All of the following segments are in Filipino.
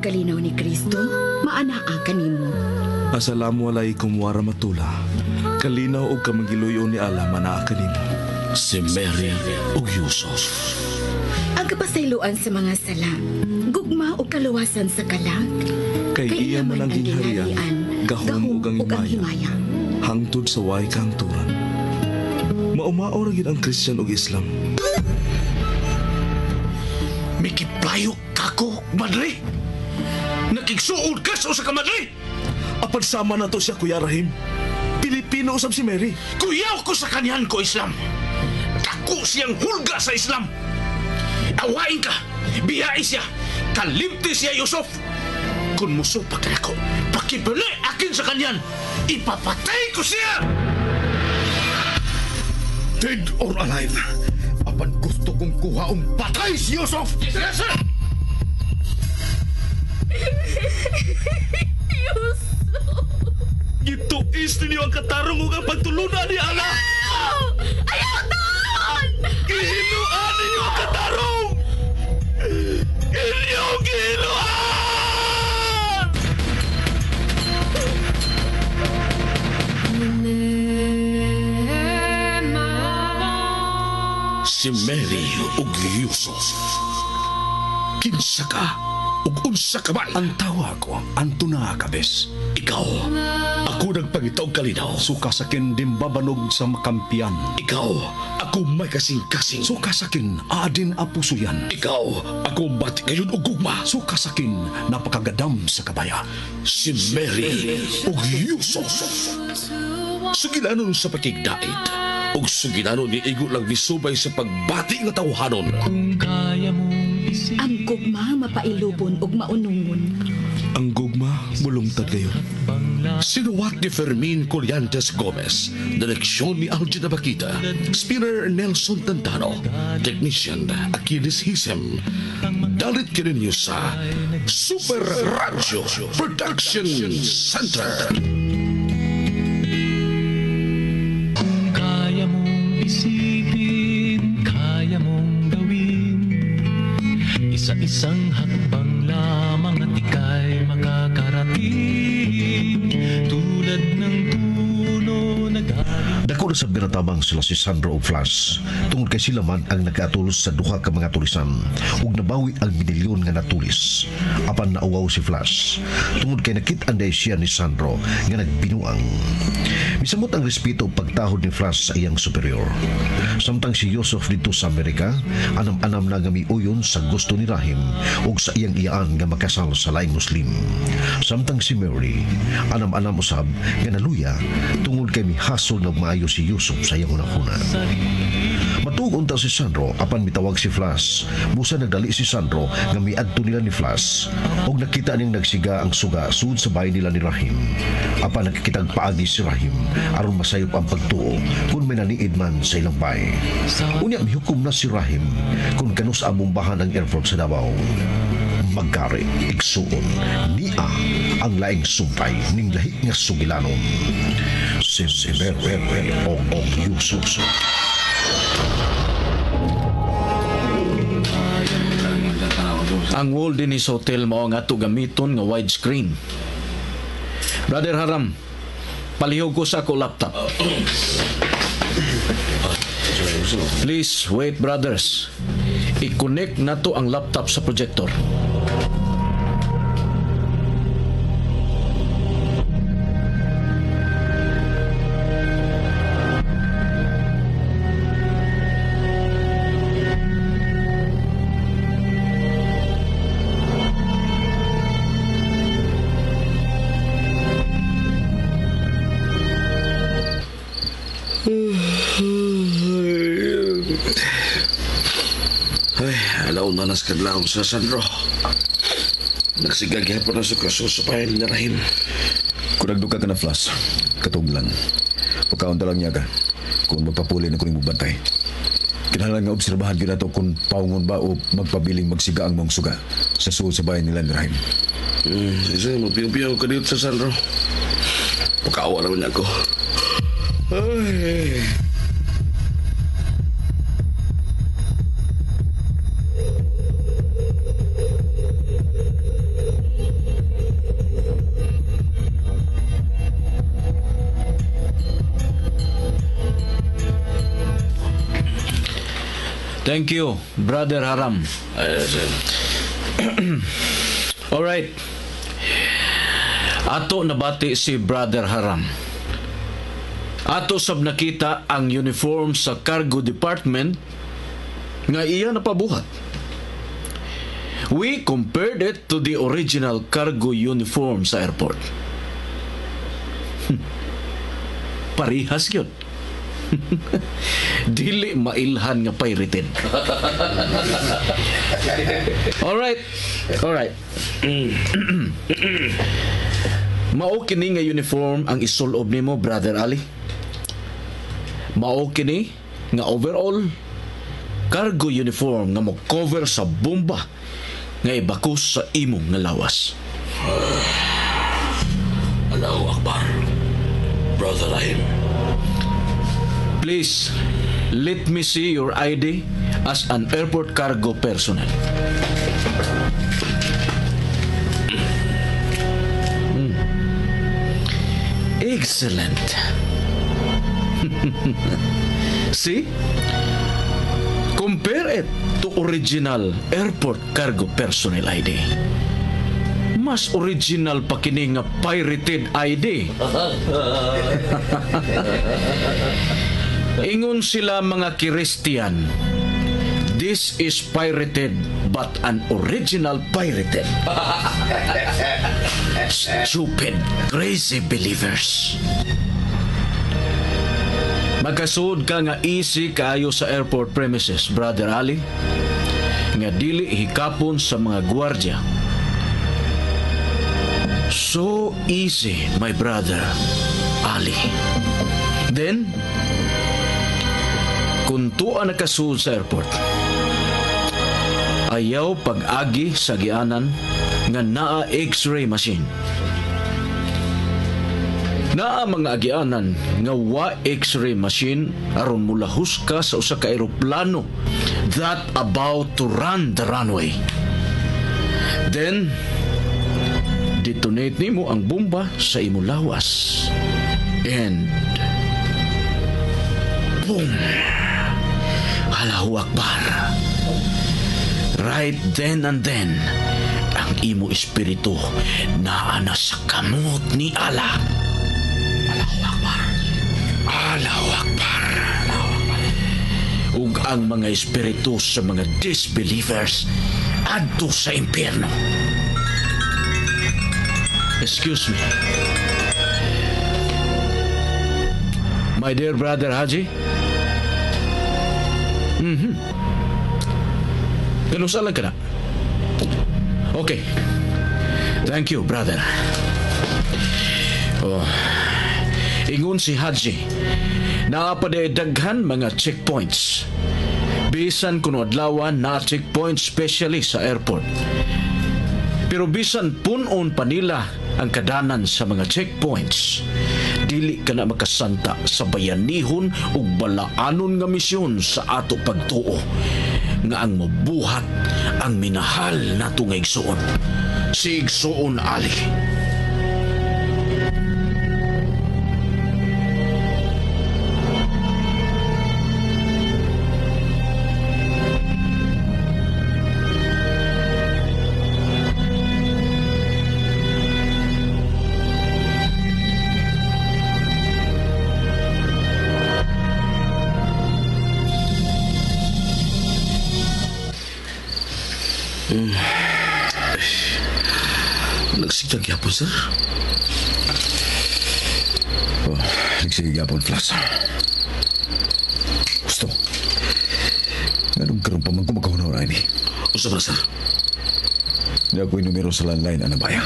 pagkalinaw ni Kristo, maanaa kanimo. Assalamualaikum warahmatullah. Kalinaw og kamangiluyo ni Allah manaa kanimo. Si Mary ug Yusuf. Ang kapasayloan sa mga sala, gugma o kaluwasan sa kalag, Kay iya man ang gingharian, gahom ug ang himaya, hangtod sa way kahangturan. Maumao ra gid ang Christian ug Islam. Mikiplayo kako, madre. Nakigsuod ka sa usa ka madre. Apan sama na to siya, Kuya Rahim. Pilipino usab si Mary. Kuyaw ko sa kanyan ko Islam. Dako siyang hulga sa Islam. Awain ka, biyain siya, kalimti siya Yusuf. Kung musupak ka ako, pakibali akin sa kanyan, ipapatay ko siya! Dead or alive, apan gusto kong kuhaong patay si Yusuf! Yes, sir! Yusuf! Gituis ninyo ang katarong ug ang pagtulunan ni Allah. Ayaw doon! Gihinuan ninyo ang katarong! Inyong gihinuan! Si Mary ug Yusuf. Kinsa ka ug unsa ka man? Ang tawa ko, Antuna Kabes. Ikaw, ako nagpangitaw kalinaw. Suka sakin dimbabanog sa makampiyan. Ikaw, ako may kasing-kasing. Suka sakin adin apuso yan. Ikaw, ako bati kayon og gugma. Suka sakin napakagadam sa kabaya. Si Mary ug Yusuf. Sugilanon sa pakigdait. Ug sugilanon ni igo lang misubay sa pagbati nga tawhanon. Ang gugma mapailubon ug maunungon. Ang gugma mulungtad kayo. Sinuwat ni Fermin Colliantes Gomez, direksyon ni Algina Bakita, spinner Nelson Tantano, technician Achilles Hisem. Dalit kininyo sa Super Radio Production Center. Kaya mong isipin, kaya mong gawin, isa-isang hakbang lamang at ika'y makakarating, tulad ng puno na galing. Dako na sa binatabang sila si Sandro ug Flash tungod kay sila man ang nagkatulos sa duha ka mga tulisan ug nabawi ang binilyon nga natulis. Apan nauwaw si Flash tungod kay nakit-an day siya ni Sandro nga nagbinuang. Misamot ang respeto ug pagtahod ni Flash sa iyang superior. Samtang si Yusuf dito sa Amerika, anam-anam na nga miuyon sa gusto ni Rahim ug sa iyang iyaan nga makasal sa laing Muslim. Samtang si Mary, anam-anam usab nga naluya tungod kay mihasol na maayo si Yusuf sa iyang hunahuna. Matugon ta si Sandro apan mitawag si Flash. Busa nagdali si Sandro nga miadto nila ni Flash ug nakita ning nagsiga ang suga sud sa bahay nila ni Rahim. Apan nakikitag paagi si Rahim aron masayop ang pagtuo kung may naniid man sa ilang bahay. Unya mihukom na si Rahim kung kanus abumbahan ang airport sa Davao. Magkari, igsuon, niya ang laing sumpay ning lahi nga sugilanon. Si Mary o Yusuf. Ang wall din is hotel mao nga ato gamiton nga widescreen. Brother Haram, palihog ko sa ako laptop. Please wait, brothers. I-connect na to ang laptop sa projector. Ay, alaw na nas kadlaw sa Sandro. Nagsigag hapon na sa kasusupayan ni Rahim. Kung nagduka ka na, Flash, katuglan. Pagkaunta lang niya ka kung magpapuli na kuning mubantay. Kinahanglan nga obserbahan ko na to kung paungon ba o magpabiling magsiga ang mong suga sa suod sa bayan nila ni Rahim. Isa, magpiyaw-piyaw ka dito sa Sandro. Pagkaawa naman ako. Ay. Thank you, Brother Haram. Alright. Ato nabati si Brother Haram. Ato sab nakita ang uniform sa cargo department nga iya napabuhat. We compared it to the original cargo uniform sa airport. Parihas yun. Dili mailhan nga pirated. Alright. Mao kini nga uniform ang isulob nimo, Brother Ali. Mao kini nga overall cargo uniform nga mo cover sa bomba nga ibakos sa imong nga lawas. Allahu Akbar. Brother Rahim. Please, let me see your ID as an airport cargo personnel. Excellent. See? Compare it to original airport cargo personnel ID. Mas original pa kini nga pirated ID. Ingon sila mga Christian, this is pirated but an original pirated. Stupid, crazy believers. Magkasuod ka nga easy kaayo sa airport premises, Brother Ali, nga dili hikapon sa mga gwardya. So easy, my brother Ali. Then, kung tuwa nakasuod sa airport, ayaw pag-agi sa gianan nga naa X-ray machine. Naa mga agianan nga wa X-ray machine aron mulahus ka sa usa ka eroplano that about to run the runway. Then, detonate nimo ang bomba sa imong lawas. And boom! Allahu Akbar. Right then and then, ang imo espiritu naana sa kamot ni Allah. Allahu Akbar. Allahu Akbar. Allahu Akbar. Ug ang mga espiritu sa mga disbelievers adto sa impyerno. Excuse me. My dear brother Haji. Kanusalan ka na? Okay. Thank you, brother. Oh. Ingon si Haji, naapaday daghan mga checkpoints. Bisan kuno adlawan na checkpoint specially sa airport. Pero bisan punon pa nila ang kadanan sa mga checkpoints, dili ka na makasanta sa bayanihon ug balaanon nga misyon sa ato pagtuo nga ang mabuhat ang minahal nato nga igsoon, si Igsoon Ali. Nagsigdag yapon, sir. Oh, nagsigig yapon, Flash. Gusto. Ganun karoon pa man kumakahunaw na ini. Usa ba, sir? Hindi ako yung numero sa landline, Anabaya.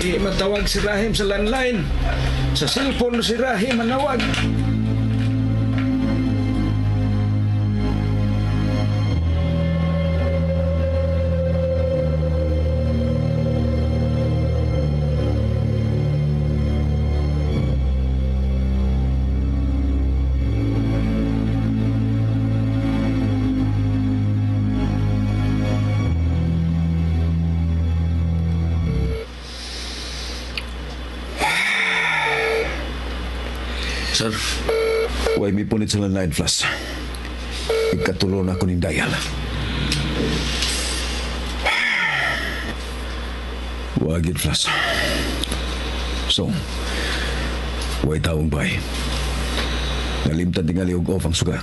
Di matawag si Rahim sa landline. Sa cellphone si Rahim manawag. sir. Huwag may punit sa landline, Flash. Ikatulo na ako ng dial. Huwag it, Flash. So, huwag taong bay. Nalimtan tingali og off ang suga.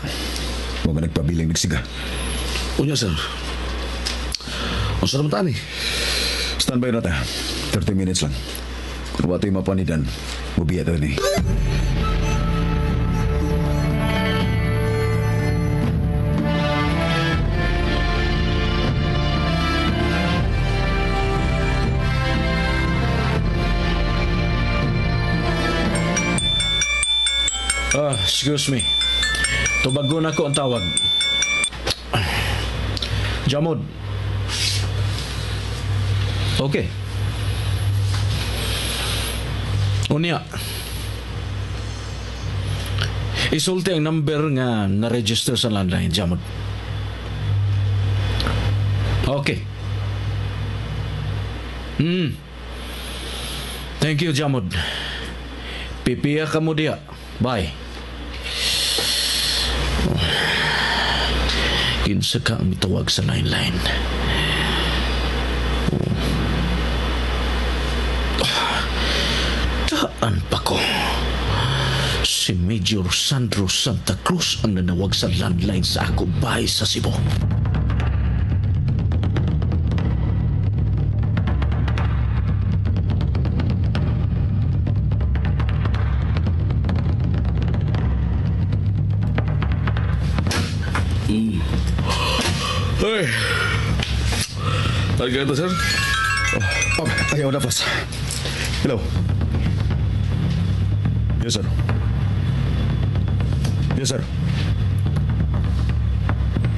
Mga nagpabiling nagsiga. Unya, sir. Ang sarap tani. Standby na ta. 30 minutes lang. Kung wato'y mapanidan, mabiya tayo ni. Excuse me. Tubago na ko ang tawag. Jamod. Okay. Unya. Isulti ang number nga na-register sa landline, Jamod. Okay. Thank you, Jamod. Pipiya ka mo diya. Bye. Kinsa ka ang mitawag sa line. Taan pa ko. Si Major Sandro Santa Cruz ang nanawag sa landline sa ako bahay sa Cebu. Hey. Taga ito, sir. Ayaw na, Flash. Hello. Yes, sir. Yes, sir.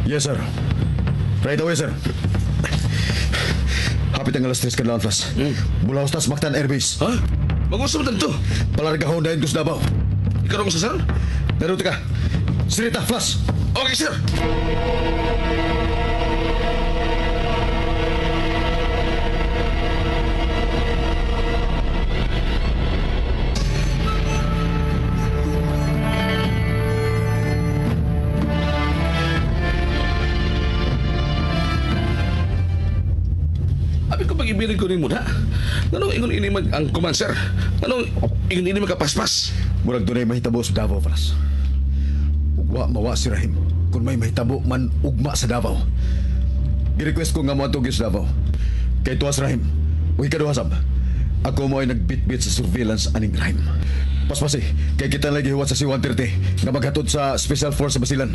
Yes, sir. Right away, sir. Hapit ang alas 3 ka lang, Flash. Mula hostas Mactan Airbase. Ha? Mag-usap mo to. Palargahon dahil ko sa Davao. Ikaw mo sa sir? Naruto ka. Sirita, Flash. Okay, sir. Ibirin ko rin mo na. Anong ingon ini ang command, sir? Anong ingon ini magkapaspas? Murag doon ay mahitabo sa Davao, Flash. Ugwa mawa si Rahim. Kung may mahitabo man ugma sa Davao. Gi-request ko nga mo atog sa Davao. Kay tuwas Rahim, huwag ikaduhasab. Ako mo ay nagbitbit sa surveillance aning Rahim. Paspasi, kay kita lagi hiwat sa C-130 nga maghatod sa Special Force sa Basilan.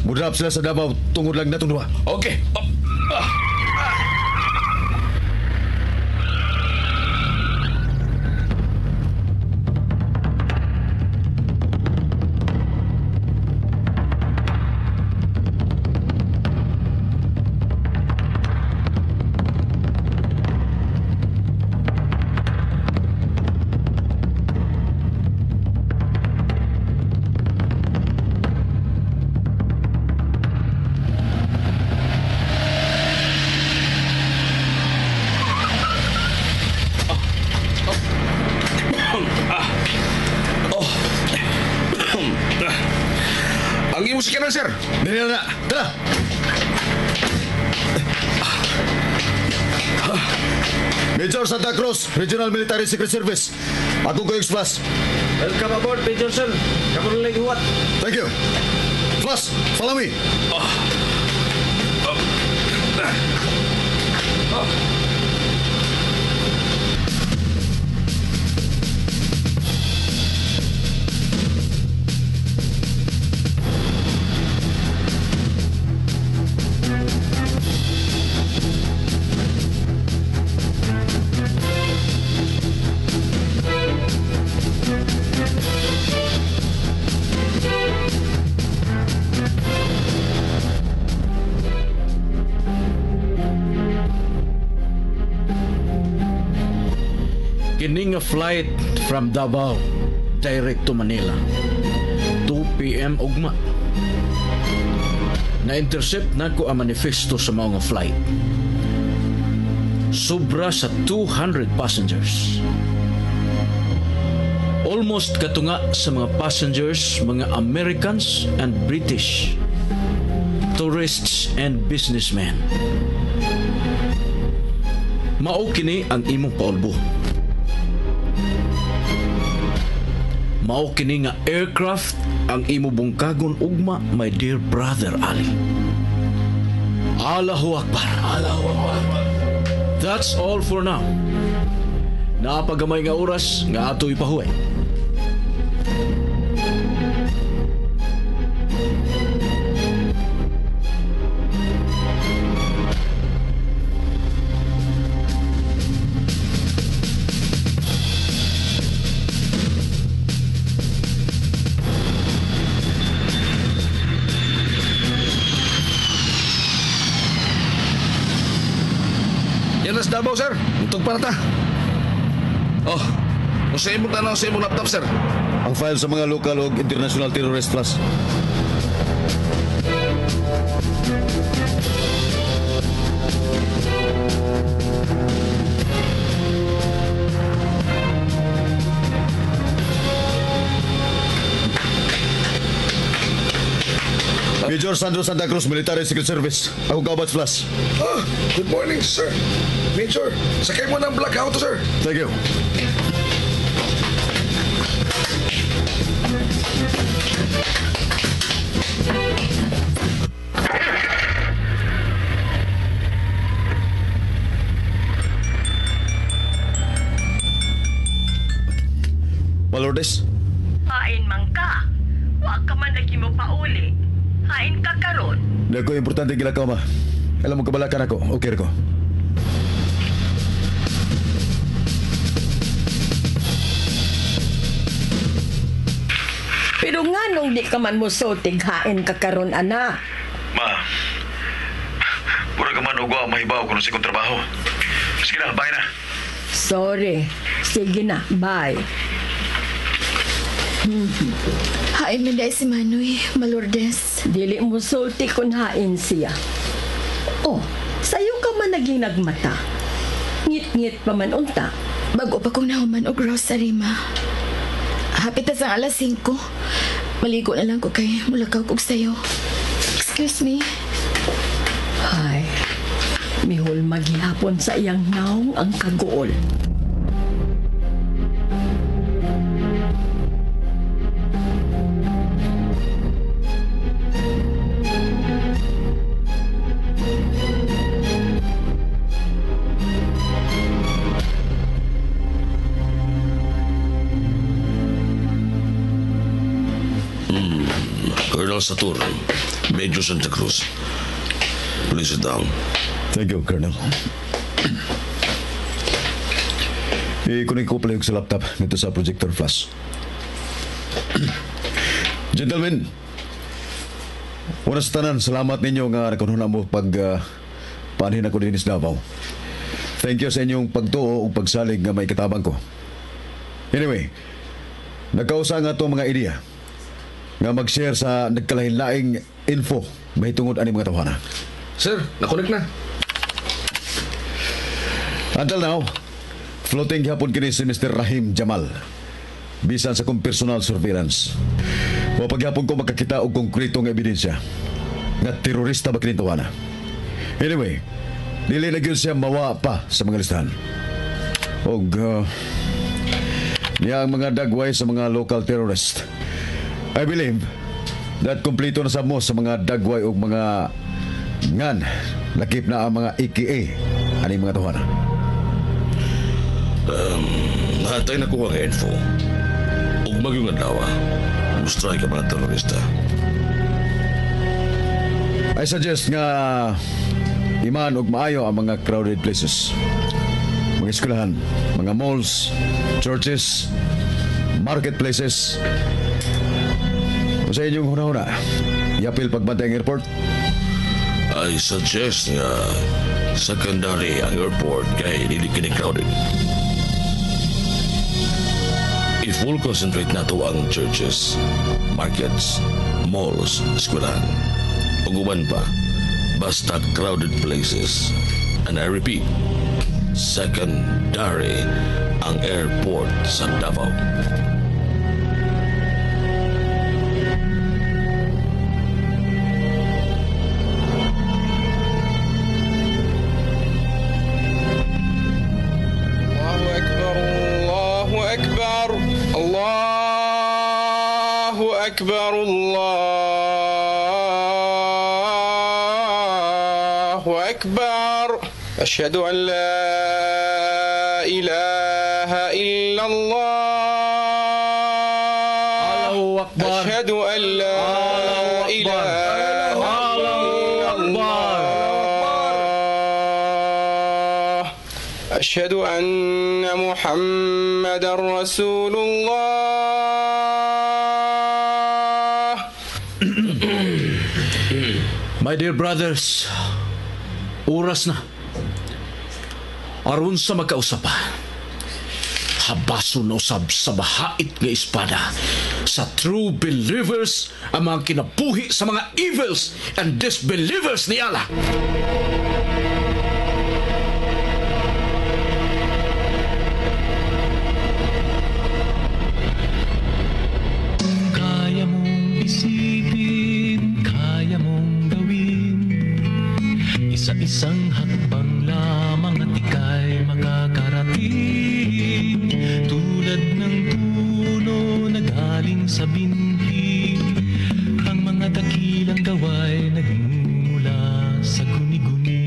Mudrap sila sa Davao tungod lang na tungduha. Okay. Ang musika na, sir. Dali na. Tara! Major Santa Cruz, Regional Military Secret Service. Ako ko Flash. Welcome aboard, Major Sir. Kamu lagi huwat. Thank you. Flash, follow me. Kining a flight from Davao direct to Manila. 2 p.m. ugma. Na-intercept na ko ang manifesto sa mga flight. Sobra sa 200 passengers. almost katunga sa mga passengers, mga Americans and British, tourists and businessmen. Mao kini ang imong paulbo. Mao kini nga aircraft ang imo bungkagon ugma, my dear brother Ali. Allahu Akbar. Allahu Akbar. That's all for now. Napagamay nga oras nga ato ipahuway. Yan na sa Davao, sir. Untog para ta. Oh, kung sa imong tanaw sa imong laptop, sir. Ang file sa mga local o international terrorist plus. Major Sandro Santa Cruz, Military Secret Service. Ako Gabats Plus. Good morning, sir. Major, sakay mo ng black auto, sir. Thank you. Malordes? Hain man ka. Wa ka man lagi mo pauli. Hain ka karon. Dako importante gila ka, ma. Alam mo kabalakan ako. Okay ko. Pero nga nung di ka man mo sultig hain ka karon, ana. Ma, pura ka man ugwa mahibaw kung sa kong trabaho. Sige na, bye na. Sorry. Sige na, bye. Hain man dahil si Manoy, Malordes. Dili mo sulti kung hain siya. Oh, sayo ka man naging nagmata. Ngit-ngit pa man unta. Bago pa kong nahuman og grocery, ma. Hapit na sa alas 5. Maligo na lang ko kay mulakaw kog sayo. Excuse me. Ay, mihol maghihapon sa iyang naong ang kagool. Colonel Saturno, Major Santa Cruz. Please sit down. Thank you, Colonel. Kunin ko pala yung sa laptop nito sa projector flash. Gentlemen, una sa tanan, salamat ninyo nga nakununa mo pag paanhin ako din sa Davao. Thank you sa inyong pagtuo o pagsalig nga may katabang ko. Anyway, nagkausa nga itong mga ideya nga mag-share sa nagkalain-laing info mahitungod ani mga tawanan. Sir, nakunik na. Until now, floating gihapon kini si Mr. Rahim Jamal. Bisan sa kong personal surveillance. O paghapon ko makakita og konkretong ebidensya nga terorista ba kini tawana. Anyway, dili na gyud siya mawa pa sa mga listahan. Og niya ang mga dagway sa mga local terrorist. I believe that kompleto na sa mo sa mga dagway o mga ngan lakip na ang mga EKA ani mga tawana. Natay na kuha nga info. Ug magyong adlaw, mustray ka mga terorista. I suggest nga iman og maayo ang mga crowded places. Mga eskwelahan, mga malls, churches, marketplaces. Sa inyong huna-huna, yapil pagbantay ang airport? I suggest nga secondary ang airport kay dili kini crowded. I-full concentrate na to ang churches, markets, malls, eskwelahan. Ug uban pa, basta crowded places. And I repeat, secondary ang airport sa Davao. أكبر الله أكبر أشهد أن لا إله إلا الله أشهد أن لا إله إلا الله أشهد أن محمدا رسول الله. My dear brothers, oras na. Aron sa magkausapa, habason na usab sa bahait nga espada sa true believers ang mga kinabuhi sa mga evils and disbelievers ni Allah. Kaya mong isipin, kaya mong gawin, isa-isang hakbang lamang at ika'y makakarating. Tulad ng puno na galing sa binhi, ang mga dakilang gaway nagmumula sa guni-guni.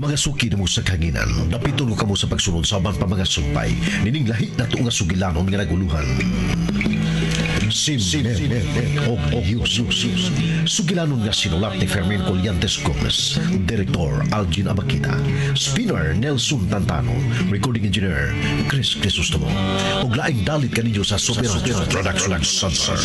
Mga suki na mo sa kanginan, napitulo ka mo sa pagsunod sa man pa mga sumpay, nining lahi na to nga sugilanon nga naguluhan. Sim o Yusuf. Sugilanon nga sinulat ni Fermin Colliantes Gomez, Direktor Algin Abakita, Spinner Nelson Tantano, Recording Engineer Chris Crisostomo, ug laing dalit kaninyo sa Super Production Center.